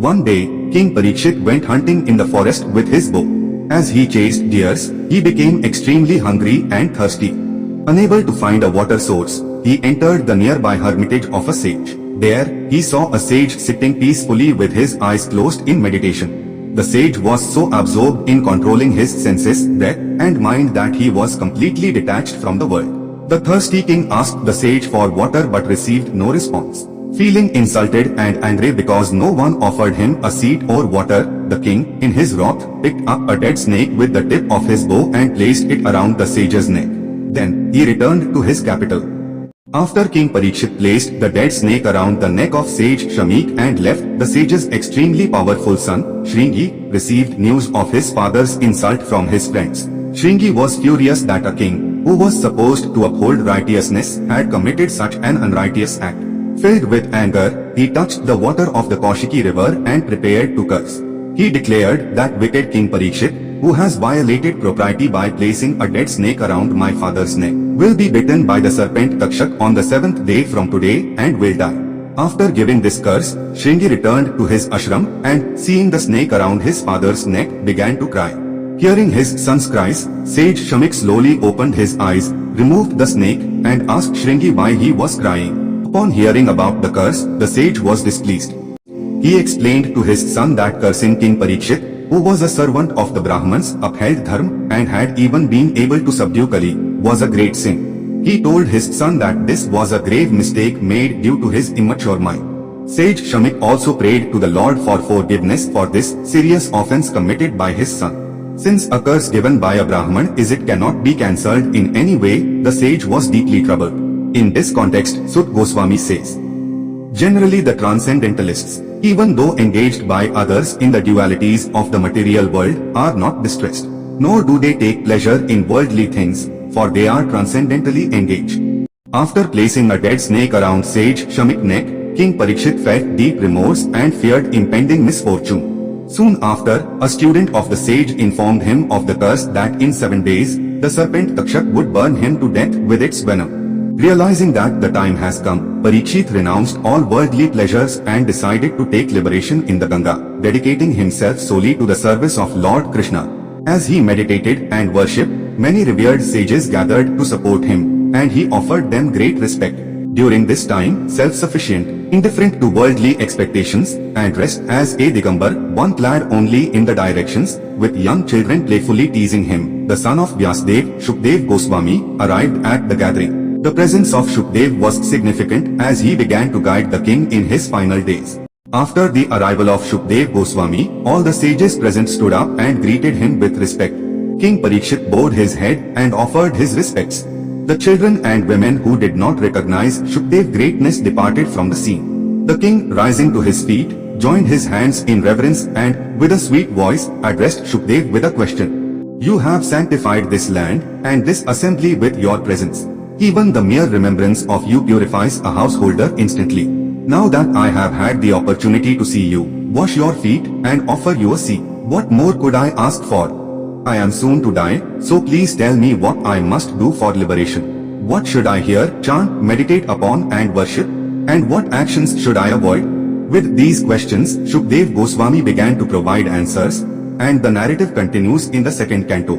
One day, King Parikshit went hunting in the forest with his bow. As he chased deers, he became extremely hungry and thirsty. Unable to find a water source, he entered the nearby hermitage of a sage. There, he saw a sage sitting peacefully with his eyes closed in meditation. The sage was so absorbed in controlling his senses, breath, and mind that he was completely detached from the world. The thirsty king asked the sage for water but received no response. Feeling insulted and angry because no one offered him a seat or water, the king, in his wrath, picked up a dead snake with the tip of his bow and placed it around the sage's neck. Then, he returned to his capital. After King Parikshit placed the dead snake around the neck of sage Shamik and left, the sage's extremely powerful son, Shringi, received news of his father's insult from his friends. Shringi was furious that a king, who was supposed to uphold righteousness, had committed such an unrighteous act. Filled with anger, he touched the water of the Kaushiki river and prepared to curse. He declared that wicked King Parikshit, who has violated propriety by placing a dead snake around my father's neck, will be bitten by the serpent Takshak on the 7th day from today and will die. After giving this curse, Shringi returned to his ashram and, seeing the snake around his father's neck, began to cry. Hearing his son's cries, sage Shamik slowly opened his eyes, removed the snake, and asked Shringi why he was crying. Upon hearing about the curse, the sage was displeased. He explained to his son that cursing King Parikshit, who was a servant of the Brahmins, upheld dharma and had even been able to subdue Kali, was a great sin. He told his son that this was a grave mistake made due to his immature mind. Sage Shamik also prayed to the Lord for forgiveness for this serious offense committed by his son. Since a curse given by a Brahman cannot be cancelled in any way, the sage was deeply troubled. In this context, Sut Goswami says, generally the transcendentalists, even though engaged by others in the dualities of the material world, are not distressed, nor do they take pleasure in worldly things, for they are transcendentally engaged. After placing a dead snake around sage Shamik's neck, King Parikshit felt deep remorse and feared impending misfortune. Soon after, a student of the sage informed him of the curse that in 7 days, the serpent Takshak would burn him to death with its venom. Realizing that the time has come, Parikshit renounced all worldly pleasures and decided to take liberation in the Ganga, dedicating himself solely to the service of Lord Krishna. As he meditated and worshipped, many revered sages gathered to support him, and he offered them great respect. During this time, self-sufficient, indifferent to worldly expectations, and dressed as a Digambar, one clad only in the directions, with young children playfully teasing him, the son of Vyasdev, Shukdev Goswami, arrived at the gathering. The presence of Shukdev was significant as he began to guide the king in his final days. After the arrival of Shukdev Goswami, all the sages present stood up and greeted him with respect. King Parikshit bowed his head and offered his respects. The children and women who did not recognize Shukdev's greatness departed from the scene. The king, rising to his feet, joined his hands in reverence and, with a sweet voice, addressed Shukdev with a question. You have sanctified this land and this assembly with your presence. Even the mere remembrance of you purifies a householder instantly. Now that I have had the opportunity to see you, wash your feet, and offer you a seat, what more could I ask for? I am soon to die, so please tell me what I must do for liberation. What should I hear, chant, meditate upon and worship? And what actions should I avoid? With these questions, Shukdev Goswami began to provide answers, and the narrative continues in the second canto.